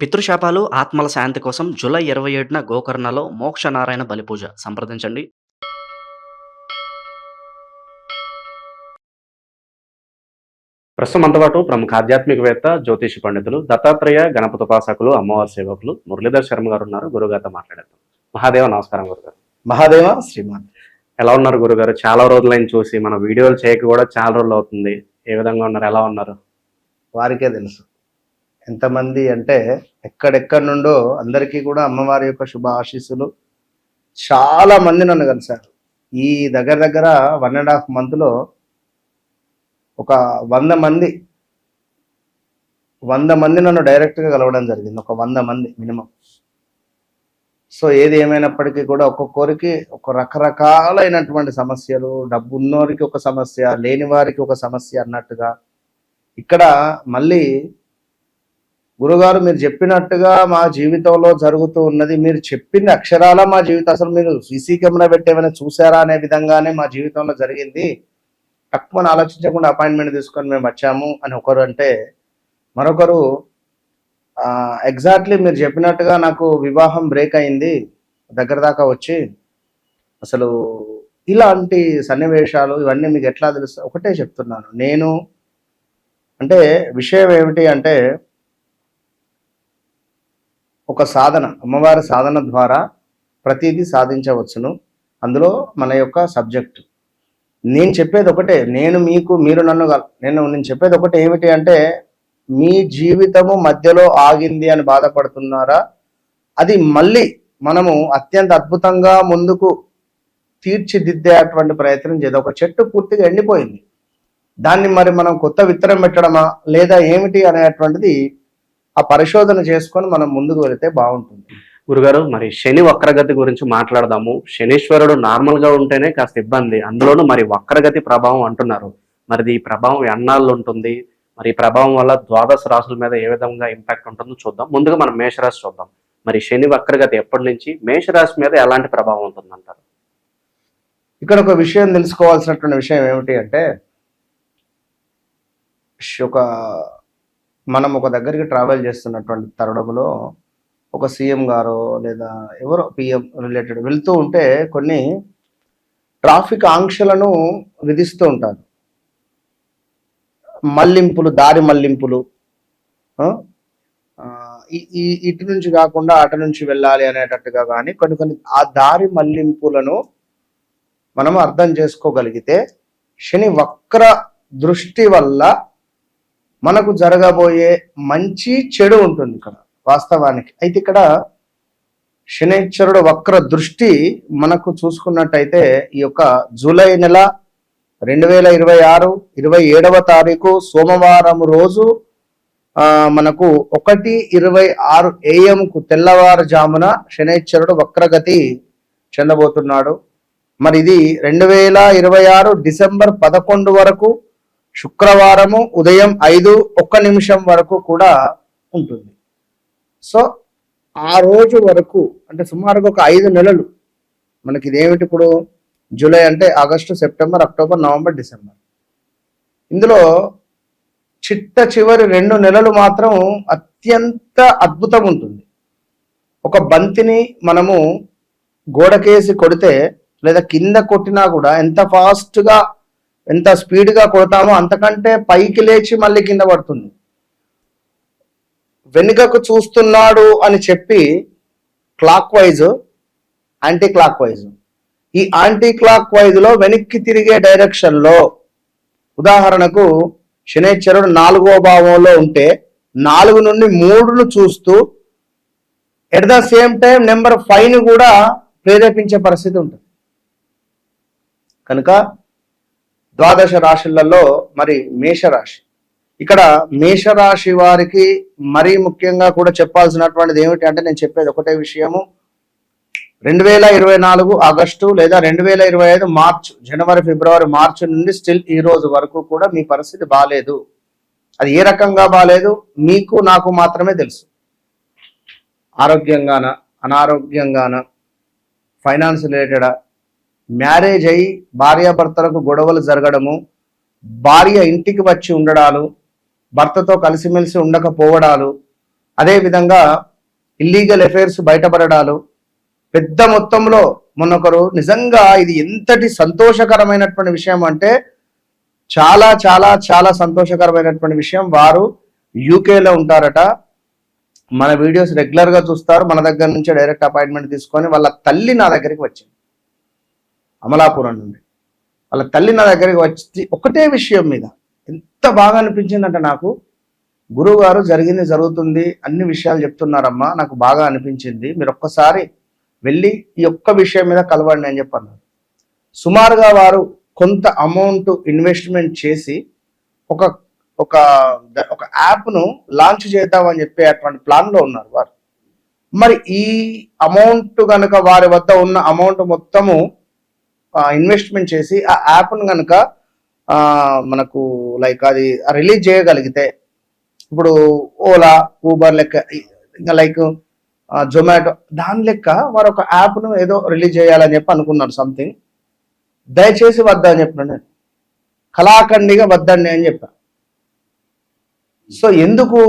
పితృశాపాలు, ఆత్మల శాంతి కోసం జూలై 27న గోకర్ణలో మోక్షనారాయణ బలిపూజ సంప్రదించండి. ప్రస్తుతం మనతో పాటు ప్రముఖ ఆధ్యాత్మికవేత్త, జ్యోతిష పండితులు, దత్తాత్రేయ గణపతుపాసకులు, అమ్మవారి సేవకులు మురళీధర్ శర్మ గారు ఉన్నారు. గురుగారితో మాట్లాడేద్దాం. మహాదేవ నమస్కారం గురుగారు. మహాదేవ శ్రీమాన్. ఎలా ఉన్నారు గురుగారు? చాలా రోజులైన చూసి మన వీడియోలు చేయక కూడా చాలా రోజులు అవుతుంది. ఏ విధంగా ఉన్నారు? ఎలా ఉన్నారు? వారికే తెలుసు ఎంతమంది అంటే ఎక్కడెక్కడి నుండో అందరికీ కూడా అమ్మవారి యొక్క శుభ ఆశీస్సులు. చాలా మంది నన్ను కలిశారు. ఈ దగ్గర దగ్గర 1.5 monthలో ఒక 100 మంది నన్ను డైరెక్ట్గా కలవడం జరిగింది. ఒక 100 మంది మినిమం. సో ఏది ఏమైనప్పటికీ కూడా ఒక్కొక్కరికి ఒక రకరకాలైనటువంటి సమస్యలు, డబ్బు ఉన్నోరికి ఒక సమస్య, లేని వారికి ఒక సమస్య అన్నట్టుగా ఇక్కడ మళ్ళీ గురుగారు మీరు చెప్పినట్టుగా మా జీవితంలో జరుగుతూ ఉన్నది, మీరు చెప్పింది అక్షరాల మా జీవితం, అసలు మీరు సీసీ కెమెరా పెట్టేమైనా చూసారా అనే విధంగానే మా జీవితంలో జరిగింది. తక్కువ ఆలోచించకుండా అపాయింట్మెంట్ తీసుకొని మేము వచ్చాము అని ఒకరు అంటే, మరొకరు ఎగ్జాక్ట్లీ మీరు చెప్పినట్టుగా నాకు వివాహం బ్రేక్ అయింది దగ్గర దాకా వచ్చి, అసలు ఇలాంటి సన్నివేశాలు ఇవన్నీ మీకు ఎట్లా తెలుసు? ఒకటే చెప్తున్నాను నేను. అంటే విషయం ఏమిటి అంటే, ఒక సాధన, అమ్మవారి సాధన ద్వారా ప్రతిదీ సాధించవచ్చును. అందులో మన యొక్క సబ్జెక్టు. నేను చెప్పేది ఒకటే, మీరు నన్ను నేను చెప్పేది ఒకటే ఏమిటి అంటే, మీ జీవితము మధ్యలో ఆగింది అని బాధపడుతున్నారా? అది మళ్ళీ మనము అత్యంత అద్భుతంగా ముందుకు తీర్చిదిద్దేటువంటి ప్రయత్నం చేద్దాం. ఒక చెట్టు పూర్తిగా ఎండిపోయింది, దాన్ని మరి మనం కొత్త విత్తనం పెట్టడమా లేదా ఏమిటి అనేటువంటిది ఆ పరిశోధన చేసుకొని మనం ముందుకు వెళితే బాగుంటుంది. గురుగారు, మరి శని వక్రగతి గురించి మాట్లాడదాము. శనీశ్వరుడు నార్మల్ గా ఉంటేనే కాస్త ఇబ్బంది, అందులోనూ మరి వక్రగతి ప్రభావం అంటున్నారు. మరి ఈ ప్రభావం ఎన్నాళ్ళు ఉంటుంది? మరి ఈ ప్రభావం వల్ల ద్వాదశ రాశుల మీద ఏ విధంగా ఇంపాక్ట్ ఉంటుందో చూద్దాం. ముందుగా మనం మేషరాశి చూద్దాం. మరి శని వక్రగతి ఎప్పటి నుంచి మేషరాశి మీద ఎలాంటి ప్రభావం ఉంటుందంటారు? ఇక్కడ ఒక విషయం తెలుసుకోవాల్సినటువంటి విషయం ఏమిటి అంటే, మనం ఒక దగ్గరికి ట్రావెల్ చేస్తున్నటువంటి తరుణంలో ఒక సీఎం గారో లేదా ఎవరో పిఎం రిలేటెడ్ వెళ్తూ ఉంటే కొన్ని ట్రాఫిక్ ఆంక్షలను విధిస్తూ ఉంటారు. మళ్లింపులు, దారి మళ్లింపులు, ఇటు నుంచి కాకుండా అటు నుంచి వెళ్ళాలి అనేటట్టుగా కానీ కొన్ని ఆ దారి మళ్లింపులను మనం అర్థం చేసుకోగలిగితే శని వక్ర దృష్టి వల్ల మనకు జరగబోయే మంచి చెడు ఉంటుంది ఇక్కడ వాస్తవానికి. అయితే ఇక్కడ శనైశ్వరుడు వక్ర దృష్టి మనకు చూసుకున్నట్టయితే ఈ యొక్క జూలై నెల 2026 27వ తారీఖు సోమవారం రోజు మనకు 1:26 AM తెల్లవారుజామున శనైశ్వరుడు వక్రగతి చెందబోతున్నాడు. మరి ఇది 2026 డిసెంబర్ 11 వరకు శుక్రవారము ఉదయం 5:01 వరకు కూడా ఉంటుంది. సో ఆ రోజు వరకు అంటే సుమారుగా ఒక 5 నెలలు మనకి. ఇదేమిటి ఇప్పుడు జూలై అంటే August, September, October, November, December. ఇందులో చివరి 2 నెలలు మాత్రం అత్యంత అద్భుతం ఉంటుంది. ఒక బంతిని మనము గోడకేసి కొడితే లేదా కింద కొట్టినా కూడా ఎంత ఫాస్ట్గా ఎంత స్పీడ్గా కొడతామో అంతకంటే పైకి లేచి మళ్ళీ కింద పడుతుంది. వెనుకకు చూస్తున్నాడు అని చెప్పి clock wise, anti clock wise, ఈ యాంటీ క్లాక్ వైజ్ లో వెనక్కి తిరిగే డైరెక్షన్ లో, ఉదాహరణకు శనైశ్వరుడు 4వ భావంలో ఉంటే 4 నుండి 3ను చూస్తూ at the same time number 5ని కూడా ప్రేరేపించే పరిస్థితి ఉంటుంది. కనుక ద్వాదశ రాశులలో మరి మేషరాశి, ఇక్కడ మేషరాశి వారికి మరీ ముఖ్యంగా కూడా చెప్పాల్సినటువంటిది ఏమిటి అంటే, నేను చెప్పేది ఒకటే విషయము. 2024 ఆగస్టు లేదా 2025 మార్చ్, జనవరి, ఫిబ్రవరి, మార్చి నుండి స్టిల్ ఈ రోజు వరకు కూడా మీ పరిస్థితి బాగాలేదు. అది ఏ రకంగా బాగాలేదు మీకు నాకు మాత్రమే తెలుసు. ఆరోగ్యంగాన, అనారోగ్యంగాన, ఫైనాన్స్ రిలేటెడా, మ్యారేజ్ అయి భార్యాభర్తలకు గొడవలు జరగడము, భార్య ఇంటికి వచ్చి ఉండడాలు, భర్తతో కలిసిమెలిసి ఉండకపోవడాలు, అదేవిధంగా ఇల్లీగల్ అఫైర్స్ బయటపడడాలు, పెద్ద మొత్తంలో మొన్నొకరు, నిజంగా ఇది ఎంతటి సంతోషకరమైనటువంటి విషయం అంటే చాలా చాలా చాలా సంతోషకరమైనటువంటి విషయం. వారు యూకేలో ఉంటారట. మన వీడియోస్ రెగ్యులర్గా చూస్తారు. మన దగ్గర నుంచి డైరెక్ట్ అపాయింట్మెంట్ తీసుకొని వాళ్ళ తల్లి నా దగ్గరికి వచ్చింది, అమలాపురం నుండి. వాళ్ళ తల్లి నా దగ్గరికి వచ్చి ఒకటే విషయం మీద ఎంత బాగా అనిపించిందంటే, నాకు గురువు గారు జరిగింది జరుగుతుంది అన్ని విషయాలు చెప్తున్నారమ్మా, నాకు బాగా అనిపించింది, మీరు ఒక్కసారి వెళ్ళి ఈ ఒక్క విషయం మీద కలవండి అని చెప్పన్నారు. సుమారుగా వారు కొంత అమౌంట్ ఇన్వెస్ట్మెంట్ చేసి ఒక ఒక ఒక యాప్ను లాంచ్ చేద్దామని చెప్పి అటువంటి ప్లాన్లో ఉన్నారు వారు. మరి ఈ అమౌంట్ కనుక, వారి వద్ద ఉన్న అమౌంట్ మొత్తము ఇన్వెస్ట్మెంట్ చేసి ఆ యాప్ను కనుక మనకు లైక్ అది రిలీజ్ చేయగలిగితే, ఇప్పుడు ఓలా, ఊబర్ లెక్క, ఇంకా లైక్ జొమాటో దాని లెక్క వారు ఒక యాప్ను ఏదో రిలీజ్ చేయాలని చెప్పి అనుకున్నారు సంథింగ్. దయచేసి వద్దా అని చెప్పిన నేను, కళాఖండిగా వద్దండి అని చెప్పా. సో ఎందుకు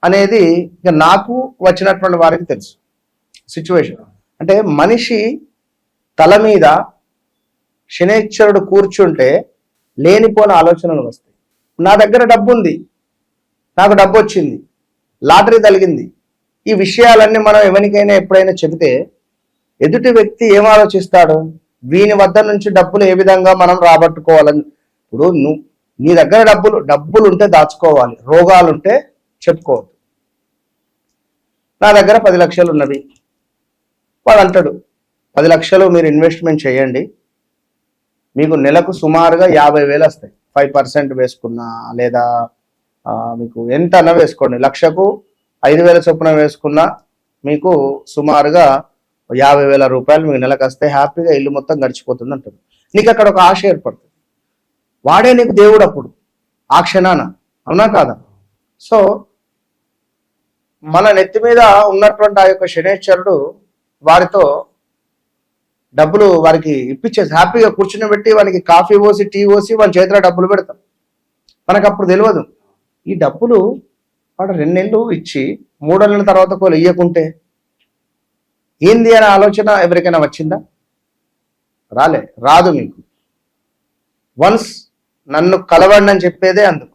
అనేది ఇక నాకు వచ్చినటువంటి వారికి తెలుసు సిచ్యువేషన్. అంటే మనిషి తల మీద శనేశ్వరుడు కూర్చుంటే లేనిపోని ఆలోచనలు వస్తాయి. నా దగ్గర డబ్బు ఉంది, నాకు డబ్బు వచ్చింది, లాటరీ తగిలింది, ఈ విషయాలన్నీ మనం ఎవరికైనా ఎప్పుడైనా చెబితే ఎదుటి వ్యక్తి ఏం ఆలోచిస్తాడు? వీని వద్ద నుంచి డబ్బులు ఏ విధంగా మనం రాబట్టుకోవాలని. ఇప్పుడు నీ దగ్గర డబ్బులు ఉంటే దాచుకోవాలి, రోగాలుంటే చెప్పుకోవద్దు. నా దగ్గర 10 లక్షలు ఉన్నవి, వాడు అంటాడు 10 లక్షలు మీరు ఇన్వెస్ట్మెంట్ చేయండి, మీకు నెలకు సుమారుగా 50,000 వస్తాయి, 5% వేసుకున్నా, లేదా మీకు ఎంత అన్నా వేసుకోండి, లక్షకు 5,000 చొప్పున వేసుకున్నా మీకు సుమారుగా 50,000 రూపాయలు మీకు నెలకు వస్తే హ్యాపీగా ఇల్లు మొత్తం గడిచిపోతుంది అంటాడు. నీకు అక్కడ ఒక ఆశ ఏర్పడుతుంది, వాడే నీకు దేవుడు అప్పుడు ఆ క్షణాన, అవునా కాదా? సో మన నెత్తి మీద ఉన్నటువంటి ఆ యొక్క శనేశ్వరుడు వారితో డబ్బులు వారికి ఇప్పించేసి హ్యాపీగా కూర్చుని పెట్టి వానికి కాఫీ పోసి టీ పోసి వాళ్ళ చేతిలో డబ్బులు పెడతాం. మనకు అప్పుడు తెలియదు ఈ డబ్బులు వాడు 2 నెలలు ఇచ్చి 3 నెలల తర్వాత కోలు ఇయ్యకుంటే ఏంది అనే ఆలోచన ఎవరికైనా వచ్చిందా? రాదు మీకు. వన్స్ నన్ను కలవండి అని చెప్పేదే అందుకు.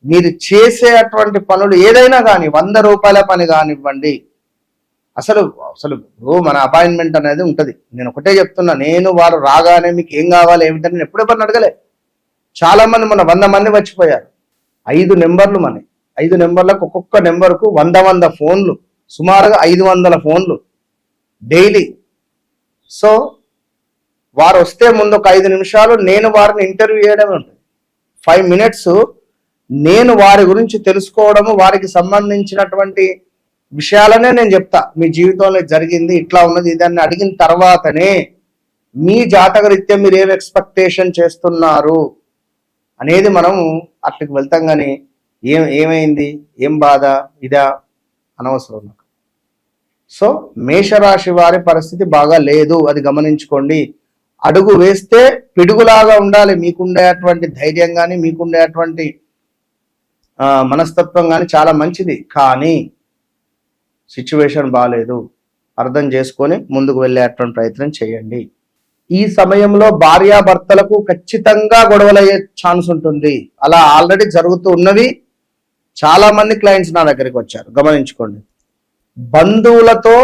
మీరు చేసే అటువంటి పనులు ఏదైనా కానీ, 100 రూపాయల పని కానివ్వండి, అసలు మన అపాయింట్మెంట్ అనేది ఉంటుంది. నేను ఒకటే చెప్తున్నా, నేను వారు రాగానే మీకు ఏం కావాలి ఏమిటని నేను ఎప్పుడూ పని అడగలే. చాలా మంది మన 100 మంది వచ్చిపోయారు. 5 నెంబర్లు 5 నెంబర్లకు ఒక్కొక్క నెంబర్కు 100 ఫోన్లు, సుమారుగా 500 ఫోన్లు డైలీ. సో వారు వస్తే ముందు ఒక 5 నిమిషాలు నేను వారిని ఇంటర్వ్యూ చేయడమే ఉంటుంది. 5 మినిట్స్ నేను వారి గురించి తెలుసుకోవడము, వారికి సంబంధించినటువంటి విషయాలనే నేను చెప్తా. మీ జీవితంలో జరిగింది ఇట్లా ఉన్నది ఇదాన్ని అడిగిన తర్వాతనే మీ జాతకరీత్యా మీరు ఏం ఎక్స్పెక్టేషన్ చేస్తున్నారు అనేది మనం అట్లకి వెళ్తాం. కానీ ఏమైంది, ఏం బాధ, ఇదా అనవసరం నాకు. సో మేషరాశి వారి పరిస్థితి బాగా లేదు, అది గమనించుకోండి. అడుగు వేస్తే పిడుగులాగా ఉండాలి. మీకుండేటువంటి ధైర్యం కానీ, మీకుండేటువంటి మనస్తత్వం కానీ చాలా మంచిది. కానీ సిచ్యువేషన్ బాగాలేదు, అర్థం చేసుకొని ముందుకు వెళ్ళేటువంటి ప్రయత్నం చేయండి. ఈ సమయంలో భార్యాభర్తలకు ఖచ్చితంగా గొడవలయ్యే ఛాన్స్ ఉంటుంది. అలా ఆల్రెడీ జరుగుతూ ఉన్నవి. చాలా మంది క్లయింట్స్ నా దగ్గరికి వచ్చారు, గమనించుకోండి. బంధువులతో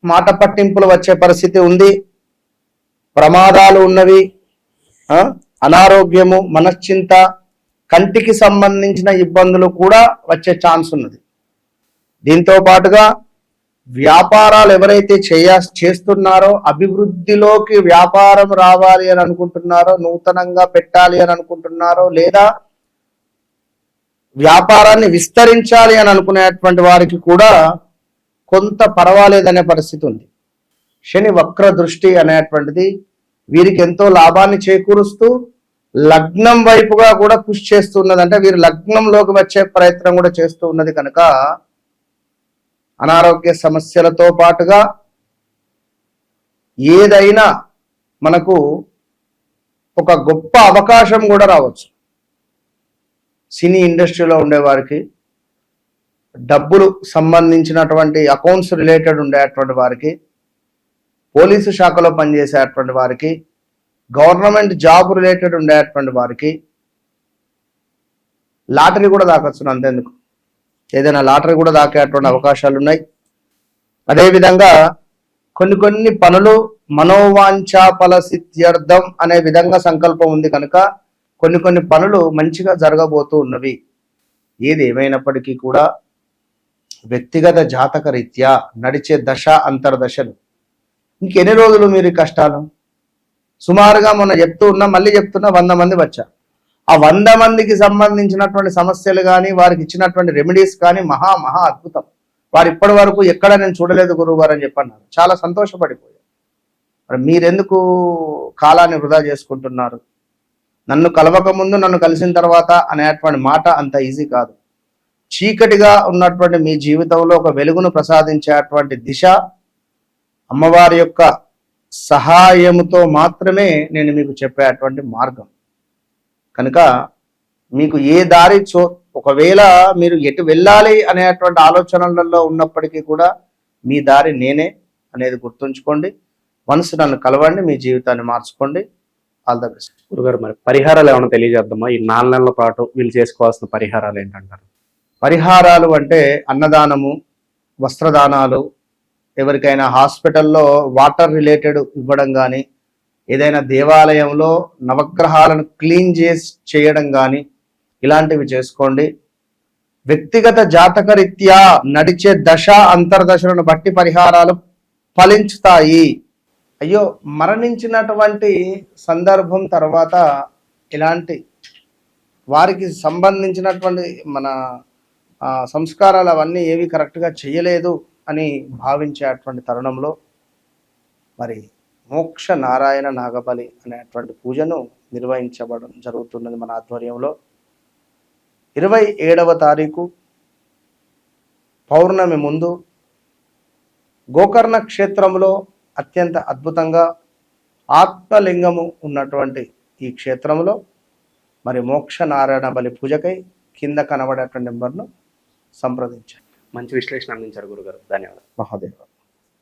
మాట పట్టింపులు వచ్చే పరిస్థితి ఉంది, ప్రమాదాలు ఉన్నవి, అనారోగ్యము, మనశ్చింత, కంటికి సంబంధించిన ఇబ్బందులు కూడా వచ్చే ఛాన్స్ ఉన్నది. దీంతో పాటుగా వ్యాపారాలు ఎవరైతే చేస్తున్నారో, అభివృద్ధిలోకి వ్యాపారం రావాలి అని అనుకుంటున్నారో, నూతనంగా పెట్టాలి అని అనుకుంటున్నారో, లేదా వ్యాపారాన్ని విస్తరించాలి అని అనుకునేటువంటి వారికి కూడా కొంత పర్వాలేదనే పరిస్థితి ఉంది. శని వక్ర దృష్టి అనేటువంటిది వీరికి ఎంతో లాభాన్ని చేకూరుస్తూ లగ్నం వైపుగా కూడా కృషి చేస్తున్నది. అంటే వీరు లగ్నంలోకి వచ్చే ప్రయత్నం కూడా చేస్తూ ఉన్నది. కనుక అనారోగ్య సమస్యలతో పాటుగా ఏదైనా మనకు ఒక గొప్ప అవకాశం కూడా రావచ్చు. సినీ ఇండస్ట్రీలో ఉండేవారికి డబ్బులు సంబంధించినటువంటి అకౌంట్స్ రిలేటెడ్ ఉండేటువంటి వారికి, పోలీసు శాఖలో పనిచేసేటువంటి వారికి, గవర్నమెంట్ జాబ్ రిలేటెడ్ ఉండేటువంటి వారికి లాటరీ కూడా దాకొచ్చు. అంతేందుకు, ఏదైనా లాటరీ కూడా దాకేటువంటి అవకాశాలు ఉన్నాయి. అదేవిధంగా కొన్ని పనులు మనోవాంఛా ఫలసిద్ధ్యర్థం అనే విధంగా సంకల్పం ఉంది కనుక కొన్ని పనులు మంచిగా జరగబోతూ ఉన్నవి. ఏది ఏమైనప్పటికీ కూడా వ్యక్తిగత జాతక రీత్యా నడిచే దశ అంతర్దశలు. ఇంకెన్ని రోజులు మీరు కష్టాలు? సుమారుగా మొన్న మళ్ళీ చెప్తున్నా 100 మంది వచ్చారు. ఆ 100 మందికి సంబంధించినటువంటి సమస్యలు కానీ, వారికి ఇచ్చినటువంటి రెమెడీస్ కానీ మహా అద్భుతం. వారు ఇప్పటి వరకు ఎక్కడ నేను చూడలేదు గురువు గారు అని చెప్పన్నారు. చాలా సంతోషపడిపోయారు. మరి మీరెందుకు కాలాన్ని వృధా చేసుకుంటున్నారు? నన్ను కలవక ముందు, నన్ను కలిసిన తర్వాత అనేటువంటి మాట అంత ఈజీ కాదు. చీకటిగా ఉన్నటువంటి మీ జీవితంలో ఒక వెలుగును ప్రసాదించేటువంటి దిశ అమ్మవారి యొక్క సహాయముతో మాత్రమే నేను మీకు చెప్పేటువంటి మార్గం. కనుక మీకు ఏ దారి ఒకవేళ మీరు ఎటు వెళ్ళాలి అనేటువంటి ఆలోచనలలో ఉన్నప్పటికీ కూడా మీ దారి నేనే అనేది గుర్తుంచుకోండి. మనసు నన్ను కలవండి, మీ జీవితాన్ని మార్చుకోండి. All the best. గురుగారు, మరి పరిహారాలు ఏమైనా తెలియజేద్దామా? ఈ 4 నెలల పాటు వీళ్ళు చేసుకోవాల్సిన పరిహారాలు ఏంటంటారు? పరిహారాలు అంటే అన్నదానము, వస్త్రదానాలు, ఎవరికైనా హాస్పిటల్లో వాటర్ రిలేటెడ్ ఇవ్వడం కానీ, ఏదైనా దేవాలయంలో నవగ్రహాలను క్లీన్ చేయడం కానీ, ఇలాంటివి చేసుకోండి. వ్యక్తిగత జాతక రీత్యా నడిచే దశ అంతర్దశలను బట్టి పరిహారాలు ఫలించుతాయి. అయ్యో, మరణించినటువంటి సందర్భం తర్వాత ఇలాంటి వారికి సంబంధించినటువంటి మన సంస్కారాలు అవన్నీ ఏవి కరెక్ట్గా చేయలేదు అని భావించేటువంటి తరుణంలో మరి మోక్ష నారాయణ నాగబలి అనేటువంటి పూజను నిర్వహించబడడం జరుగుతున్నది మన ఆధ్వర్యంలో. 27వ తారీఖు పౌర్ణమి ముందు గోకర్ణ క్షేత్రంలో అత్యంత అద్భుతంగా ఆత్మలింగము ఉన్నటువంటి ఈ క్షేత్రంలో మరి మోక్ష నారాయణ బలి పూజకై కింద కనబడేటువంటి నెంబర్ను సంప్రదించారు. మంచి విశ్లేషణ అందించారు గురుగారు. ధన్యవాదాలు. మహాదేవ.